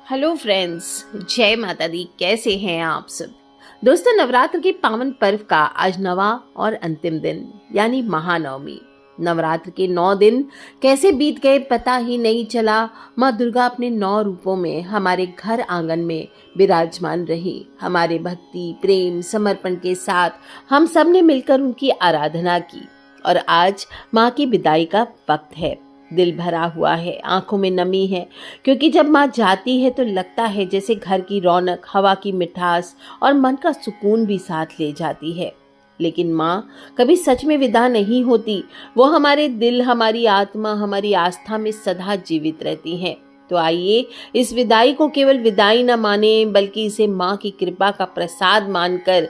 Hello friends, जय माता दी। कैसे हैं आप सब दोस्तों। नवरात्र के पावन पर्व का आज नवा और अंतिम दिन यानी महानवमी। नवरात्र के 9 दिन कैसे बीत गए पता ही नहीं चला। माँ दुर्गा अपने 9 रूपों में हमारे घर आंगन में विराजमान रही। हमारे भक्ति, प्रेम, समर्पण के साथ हम सब ने मिलकर उनकी आराधना की और आज माँ की विदाई का वक्त है। दिल भरा हुआ है, आंखों में नमी है, क्योंकि जब माँ जाती है तो लगता है जैसे घर की रौनक, हवा की मिठास और मन का सुकून भी साथ ले जाती है। लेकिन माँ कभी सच में विदा नहीं होती। वो हमारे दिल, हमारी आत्मा, हमारी आस्था में सदा जीवित रहती हैं। तो आइए इस विदाई को केवल विदाई न माने, बल्कि इसे माँ की कृपा का प्रसाद मानकर,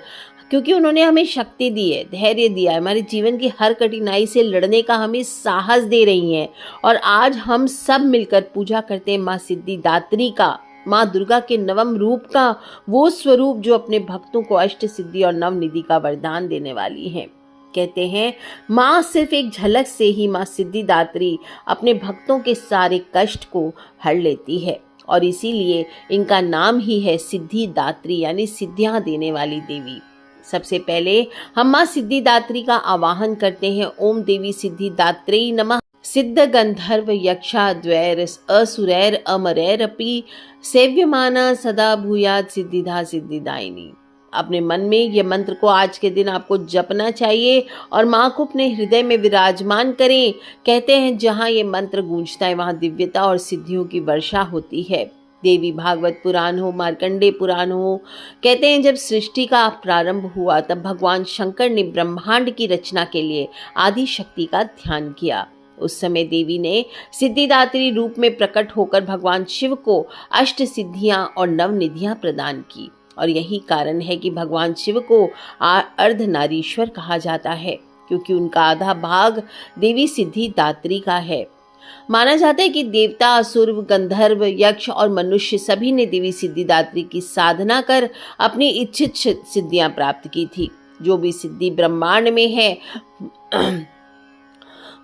क्योंकि उन्होंने हमें शक्ति दी है, धैर्य दिया है, हमारे जीवन की हर कठिनाई से लड़ने का हमें साहस दे रही हैं। और आज हम सब मिलकर पूजा करते हैं माँ सिद्धिदात्री का, माँ दुर्गा के नवम रूप का, वो स्वरूप जो अपने भक्तों को अष्ट सिद्धि और नवनिधि का वरदान देने वाली है। कहते हैं माँ सिर्फ एक झलक से ही माँ सिद्धिदात्री अपने भक्तों के सारे कष्ट को हर लेती है और इसीलिए इनका नाम ही है सिद्धिदात्री यानी सिद्धियां देने वाली देवी। सबसे पहले हम माँ सिद्धिदात्री का आवाहन करते हैं। ओम देवी सिद्धिदात्रे नमः। सिद्ध गंधर्व यक्षा द्वैर असुरैर अमरैरपि सेव्यमाना सदा भूयात् सिद्धिदा सिद्धिदायिनी। अपने मन में ये मंत्र को आज के दिन आपको जपना चाहिए और माँ को अपने हृदय में विराजमान करें। कहते हैं जहाँ ये मंत्र गूंजता है वहाँ दिव्यता और सिद्धियों की वर्षा होती है। देवी भागवत पुराण हो, मार्कंडे पुराण हो, कहते हैं जब सृष्टि का प्रारंभ हुआ तब भगवान शंकर ने ब्रह्मांड की रचना के लिए आदि शक्ति का ध्यान किया। उस समय देवी ने सिद्धिदात्री रूप में प्रकट होकर भगवान शिव को अष्ट सिद्धियां और नवनिधियां प्रदान की और यही कारण है कि भगवान शिव को अर्धनारीश्वर कहा जाता है, क्योंकि उनका आधा भाग देवी सिद्धिदात्री का है। माना जाता है कि देवता, असुर, गंधर्व, यक्ष और मनुष्य सभी ने देवी सिद्धिदात्री की साधना कर अपनी इच्छित सिद्धियां प्राप्त की थी। जो भी सिद्धि ब्रह्मांड में है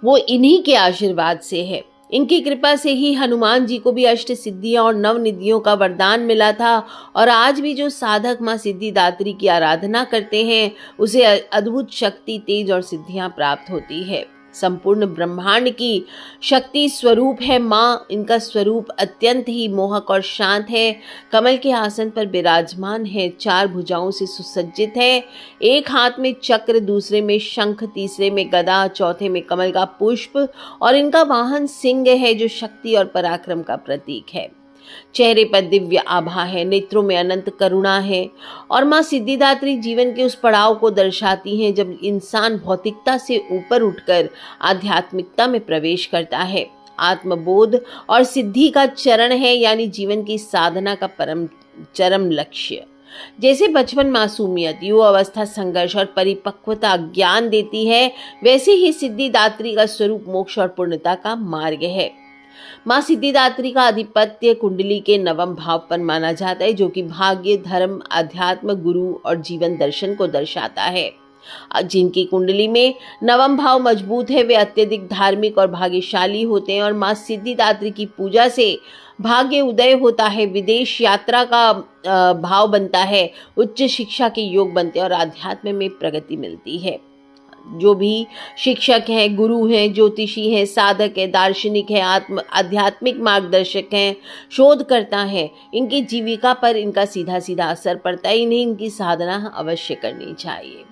वो इन्हीं के आशीर्वाद से है। इनकी कृपा से ही हनुमान जी को भी अष्ट सिद्धियां और नवनिधियों का वरदान मिला था और आज भी जो साधक माँ सिद्धिदात्री की आराधना करते हैं उसे अद्भुत शक्ति, तेज और सिद्धियां प्राप्त होती है। संपूर्ण ब्रह्मांड की शक्ति स्वरूप है माँ। इनका स्वरूप अत्यंत ही मोहक और शांत है। कमल के आसन पर विराजमान है, 4 भुजाओं से सुसज्जित है। एक हाथ में चक्र, दूसरे में शंख, तीसरे में गदा, चौथे में कमल का पुष्प और इनका वाहन सिंह है जो शक्ति और पराक्रम का प्रतीक है। चेहरे पर दिव्य आभा है, नेत्रों में अनंत करुणा है और माँ सिद्धिदात्री जीवन के उस पड़ाव को दर्शाती हैं जब इंसान भौतिकता से ऊपर उठकर आध्यात्मिकता में प्रवेश करता है। आत्मबोध और सिद्धि का चरण है यानी जीवन की साधना का चरम लक्ष्य। जैसे बचपन मासूमियत, युवा अवस्था संघर्ष और परिपक्वता ज्ञान देती है, वैसे ही सिद्धिदात्री का स्वरूप मोक्ष और पूर्णता का मार्ग है। माँ सिद्धिदात्री का आधिपत्य कुंडली के नवम भाव पर माना जाता है, जो कि भाग्य, धर्म, अध्यात्म, गुरु और जीवन दर्शन को दर्शाता है। जिनकी कुंडली में नवम भाव मजबूत है वे अत्यधिक धार्मिक और भाग्यशाली होते हैं और माँ सिद्धिदात्री की पूजा से भाग्य उदय होता है, विदेश यात्रा का भाव बनता है, उच्च शिक्षा के योग बनते हैं और अध्यात्म में प्रगति मिलती है। जो भी शिक्षक हैं, गुरु हैं, ज्योतिषी हैं, साधक हैं, दार्शनिक हैं, आध्यात्मिक मार्गदर्शक हैं, शोधकर्ता हैं, इनकी जीविका पर इनका सीधा सीधा असर पड़ता है। इन्हें इनकी साधना अवश्य करनी चाहिए।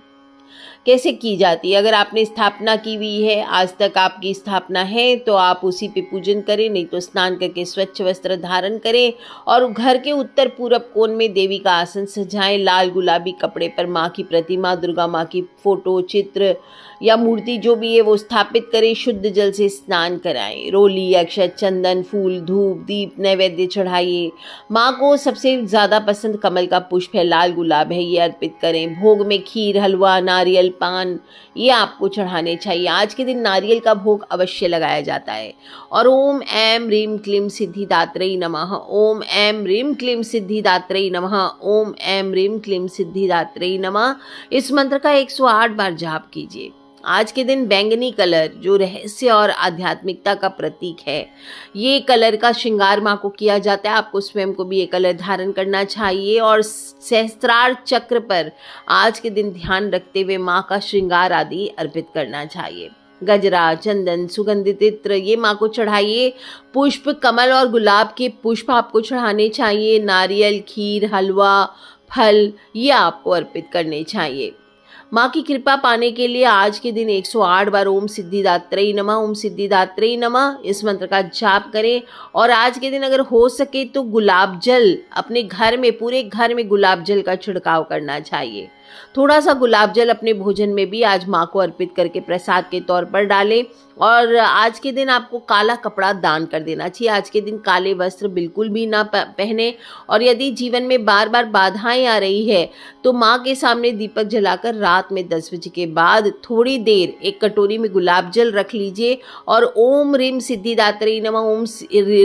कैसे की जाती है? अगर आपने स्थापना की हुई है, आज तक आपकी स्थापना है, तो आप उसी पे पूजन करें, नहीं तो स्नान करके स्वच्छ वस्त्र धारण करें और घर के उत्तर पूर्व कोण में देवी का आसन सजाएं। लाल गुलाबी कपड़े पर माँ की प्रतिमा, दुर्गा माँ की फोटो, चित्र या मूर्ति जो भी है वो स्थापित करें। शुद्ध जल से स्नान कराएं। रोली, अक्षत, चंदन, फूल, धूप, दीप, नैवेद्य चढ़ाइए। माँ को सबसे ज़्यादा पसंद कमल का पुष्प है, लाल गुलाब है, ये अर्पित करें। भोग में खीर, हलवा, नारियल, पान ये आपको चढ़ाने चाहिए। आज के दिन नारियल का भोग अवश्य लगाया जाता है। और ओम ऐं ह्रीं क्लीं सिद्धिदात्रै नमः, ओम ऐं ह्रीं क्लीं सिद्धिदात्रै नमः, ओम ऐं ह्रीं क्लीं सिद्धिदात्रै नमः, इस मंत्र का 108 बार जाप कीजिए। आज के दिन बैंगनी कलर जो रहस्य और आध्यात्मिकता का प्रतीक है, ये कलर का श्रृंगार माँ को किया जाता है। आपको स्वयं को भी ये कलर धारण करना चाहिए और सहस्त्रार चक्र पर आज के दिन ध्यान रखते हुए माँ का श्रृंगार आदि अर्पित करना चाहिए। गजरा, चंदन, सुगंधित इत्र ये माँ को चढ़ाइए। पुष्प, कमल और गुलाब के पुष्प आपको चढ़ाने चाहिए। नारियल, खीर, हलवा, फल ये आपको अर्पित करने चाहिए। माँ की कृपा पाने के लिए आज के दिन 108 बार ओम सिद्धिदात्रे नमः, ओम सिद्धिदात्रे नमः इस मंत्र का जाप करें। और आज के दिन अगर हो सके तो गुलाब जल अपने घर में, पूरे घर में गुलाब जल का छिड़काव करना चाहिए। थोड़ा सा गुलाब जल अपने भोजन में भी आज माँ को अर्पित करके प्रसाद के तौर पर डालें। और आज के दिन आपको काला कपड़ा दान कर देना चाहिए। आज के दिन काले वस्त्र बिल्कुल भी ना पहने। और यदि जीवन में बार बार बाधाएं आ रही है तो माँ के सामने दीपक जलाकर रात में 10 बजे के बाद थोड़ी देर एक कटोरी में गुलाब जल रख लीजिए और ओम रीम सिद्धिदात्री नमः, ओम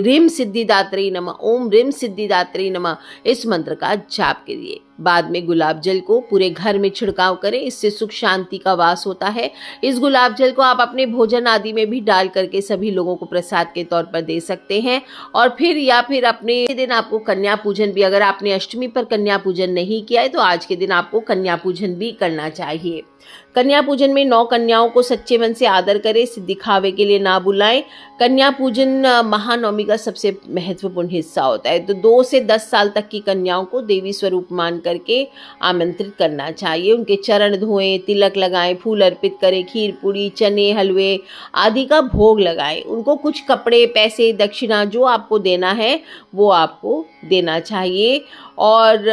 रीम सिद्धिदात्री नमः, ओम रीम सिद्धिदात्री नमः इस मंत्र का जाप करिए। बाद में गुलाब जल को पूरे घर में छिड़काव करें, इससे सुख शांति का वास होता है। इस गुलाब जल को आप अपने भोजन आदि में भी डाल करके सभी लोगों को प्रसाद के तौर पर दे सकते हैं। और फिर अपने दिन आपको कन्या पूजन भी, अगर आपने अष्टमी पर कन्या पूजन नहीं किया है तो आज के दिन आपको कन्या पूजन भी करना चाहिए। कन्या पूजन में 9 कन्याओं को सच्चे मन से आदर करें, दिखावे के लिए ना बुलाएं। कन्या पूजन महानवमी का सबसे महत्वपूर्ण हिस्सा होता है। तो 2 से 10 साल तक की कन्याओं को देवी स्वरूप मान करके आमंत्रित करना चाहिए। उनके चरण धोएं, तिलक लगाएं, फूल अर्पित करें, खीर पूड़ी, चने, हलवे आदि का भोग लगाएं। उनको कुछ कपड़े, पैसे, दक्षिणा जो आपको देना है वो आपको देना चाहिए। और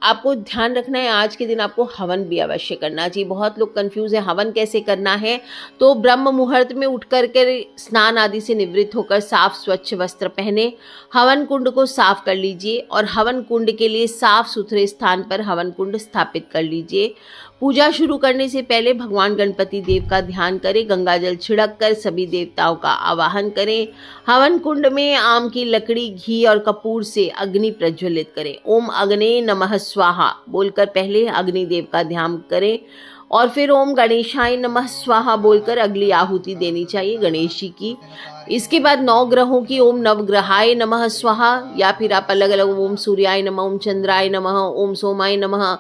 आपको ध्यान रखना है आज के दिन आपको हवन भी अवश्य करना चाहिए। बहुत लोग कंफ्यूज है हवन कैसे करना है। तो ब्रह्म मुहूर्त में उठ करके स्नान आदि से निवृत्त होकर साफ स्वच्छ वस्त्र पहने हवन कुंड को साफ कर लीजिए और हवन कुंड के लिए साफ सुथरे स्थान पर हवन कुंड स्थापित कर लीजिए। पूजा शुरू करने से पहले भगवान गणपति देव का ध्यान करें। गंगा जल छिड़क कर सभी देवताओं का आवाहन करें। हवन कुंड में आम की लकड़ी, घी और कपूर से अग्नि प्रज्वलित करें। ओम अग्ने नमः स्वाहा बोलकर पहले अग्निदेव का ध्यान करें और फिर ओम गणेशाय नमः स्वाहा बोलकर अगली आहुति देनी चाहिए गणेश जी की। इसके बाद 9 ग्रहों की ओम नवग्रहाय नमः स्वाहा, या फिर आप अलग अलग ओम सूर्याय नमः, ओम चंद्राय नमः, ओम सोमाय नमः,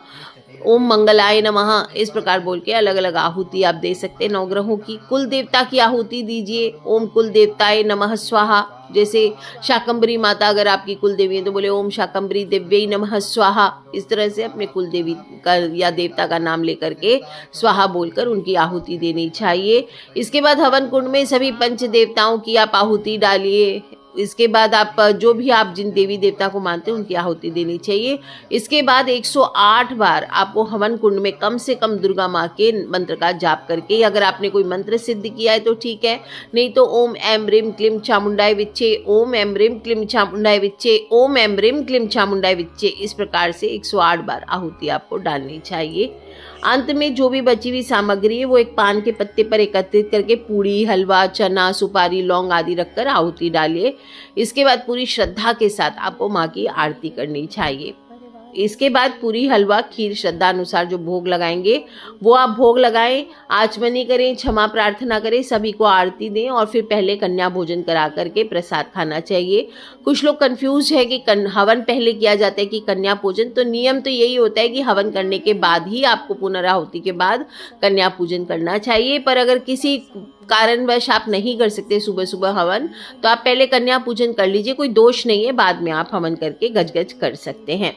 ओम मंगलाय नमः इस प्रकार बोल के अलग अलग आहुति आप दे सकते हैं 9 ग्रहों की। कुल देवता की आहुति दीजिए। ओम कुल देवताय नमः स्वाहा। जैसे शाकंभरी माता अगर आपकी कुल देवी है तो बोले ओम शाकंभरी देव्यै नमः स्वाहा। इस तरह से अपने कुल देवी का या देवता का नाम लेकर के स्वाहा बोलकर उनकी आहुति देनी चाहिए। इसके बाद हवन कुंड में सभी पंच देवताओं की आप आहुति डालिए। इसके बाद आप जो भी आप जिन देवी देवता को मानते हैं उनकी आहुति देनी चाहिए। इसके बाद 108 बार आपको हवन कुंड में कम से कम दुर्गा माँ के मंत्र का जाप करके, अगर आपने कोई मंत्र सिद्ध किया है तो ठीक है, नहीं तो ओम ऐम ह्रीम क्लीम चामुंडाय विच्चे, ओम ऐम ह्रीम क्लीम चामुंडाय विच्चे, ओम ऐम ह्रीम क्लीम चामुंडाय विच्चे इस प्रकार से 108 बार आहुति आपको डालनी चाहिए। अंत में जो भी बची हुई सामग्री है वो एक पान के पत्ते पर एकत्रित करके पूड़ी, हलवा, चना, सुपारी, लौंग आदि रखकर आहुति डालिए। इसके बाद पूरी श्रद्धा के साथ आपको माँ की आरती करनी चाहिए। इसके बाद पूरी, हलवा, खीर श्रद्धा अनुसार जो भोग लगाएंगे वो आप भोग लगाएं, आचमनी करें, क्षमा प्रार्थना करें, सभी को आरती दें और फिर पहले कन्या भोजन करा करके प्रसाद खाना चाहिए। कुछ लोग कंफ्यूज है कि हवन पहले किया जाता है कि कन्या पूजन, तो नियम तो यही होता है कि हवन करने के बाद ही आपको पुनराहुति के बाद कन्या पूजन करना चाहिए। पर अगर किसी कारणवश आप नहीं कर सकते सुबह सुबह हवन, तो आप पहले कन्या पूजन कर लीजिए, कोई दोष नहीं है, बाद में आप हवन करके गजगज कर सकते हैं।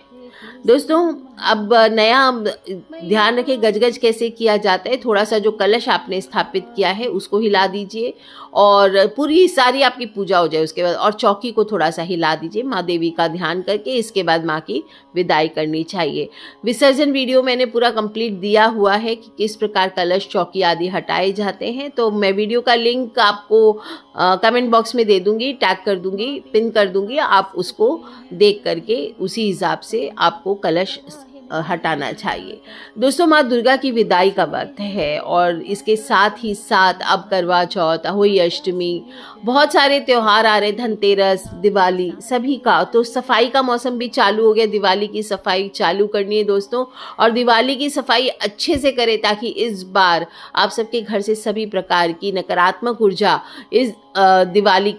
दोस्तों अब नया ध्यान रखें गजगज कैसे किया जाता है। थोड़ा सा जो कलश आपने स्थापित किया है उसको हिला दीजिए और पूरी सारी आपकी पूजा हो जाए उसके बाद, और चौकी को थोड़ा सा हिला दीजिए माँ देवी का ध्यान करके। इसके बाद माँ की विदाई करनी चाहिए। विसर्जन वीडियो मैंने पूरा कंप्लीट दिया हुआ है कि किस प्रकार कलश, चौकी आदि हटाए जाते हैं, तो मैं वीडियो का लिंक आपको कमेंट बॉक्स में दे दूंगी, टैग कर दूंगी, पिन कर दूंगी। आप उसको देख करके उसी हिसाब से आपको कलश हटाना चाहिए। दोस्तों, माँ दुर्गा की विदाई का वक्त है और इसके साथ ही साथ अब करवा चौथ, होली अष्टमी, बहुत सारे त्यौहार आ रहे, धनतेरस, दिवाली, सभी का तो सफाई का मौसम भी चालू हो गया। दिवाली की सफाई चालू करनी है दोस्तों, और दिवाली की सफाई अच्छे से करें ताकि इस बार आप सबके घर से सभी प्रकार की नकारात्मक ऊर्जा इस दिवाली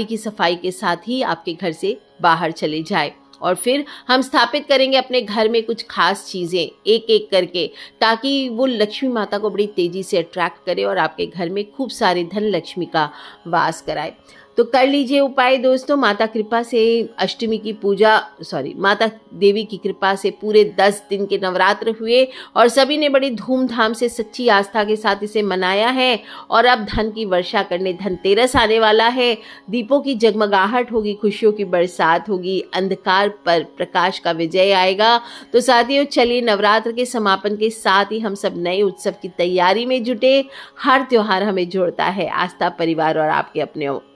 की सफाई के साथ ही आपके घर से बाहर चले जाए। और फिर हम स्थापित करेंगे अपने घर में कुछ खास चीज़ें एक एक करके, ताकि वो लक्ष्मी माता को बड़ी तेज़ी से अट्रैक्ट करे और आपके घर में खूब सारी धन लक्ष्मी का वास कराए। तो कर लीजिए उपाय दोस्तों। माता देवी की कृपा से पूरे 10 दिन के नवरात्र हुए और सभी ने बड़ी धूमधाम से सच्ची आस्था के साथ इसे मनाया है। और अब धन की वर्षा करने धनतेरस आने वाला है, दीपों की जगमगाहट होगी, खुशियों की बरसात होगी, अंधकार पर प्रकाश का विजय आएगा। तो साथियों, चलिए नवरात्र के समापन के साथ ही हम सब नए उत्सव की तैयारी में जुटे। हर त्योहार हमें जोड़ता है आस्था, परिवार और आपके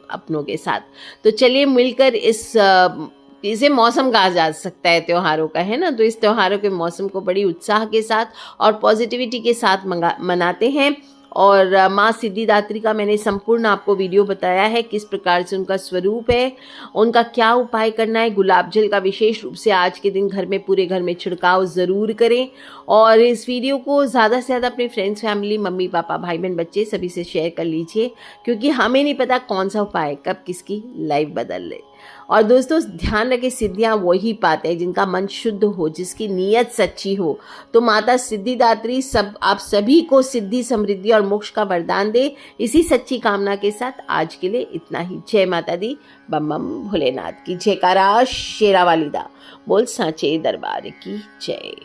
अपनों के साथ। तो चलिए मिलकर इसे मौसम कहा जा सकता है त्योहारों का, है ना। तो इस त्योहारों के मौसम को बड़ी उत्साह के साथ और पॉजिटिविटी के साथ मनाते हैं। और माँ सिद्धिदात्री का मैंने संपूर्ण आपको वीडियो बताया है, किस प्रकार से उनका स्वरूप है, उनका क्या उपाय करना है। गुलाब जल का विशेष रूप से आज के दिन पूरे घर में छिड़काव ज़रूर करें। और इस वीडियो को ज़्यादा से ज़्यादा अपने फ्रेंड्स, फैमिली, मम्मी पापा, भाई बहन, बच्चे सभी से शेयर कर लीजिए, क्योंकि हमें नहीं पता कौन सा उपाय कब किसकी लाइफ बदल ले। और दोस्तों, ध्यान रखें, सिद्धियाँ वही पाते हैं जिनका मन शुद्ध हो, जिसकी नीयत सच्ची हो। तो माता सिद्धिदात्री आप सभी को सिद्धि, समृद्धि और मोक्ष का वरदान दे। इसी सच्ची कामना के साथ आज के लिए इतना ही। जय माता दी। बम बम भोलेनाथ की जयकारा। शेरावाली दा बोल सांचे दरबार की जय।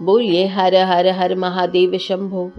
बोलिए हर हर हर महादेव शंभो।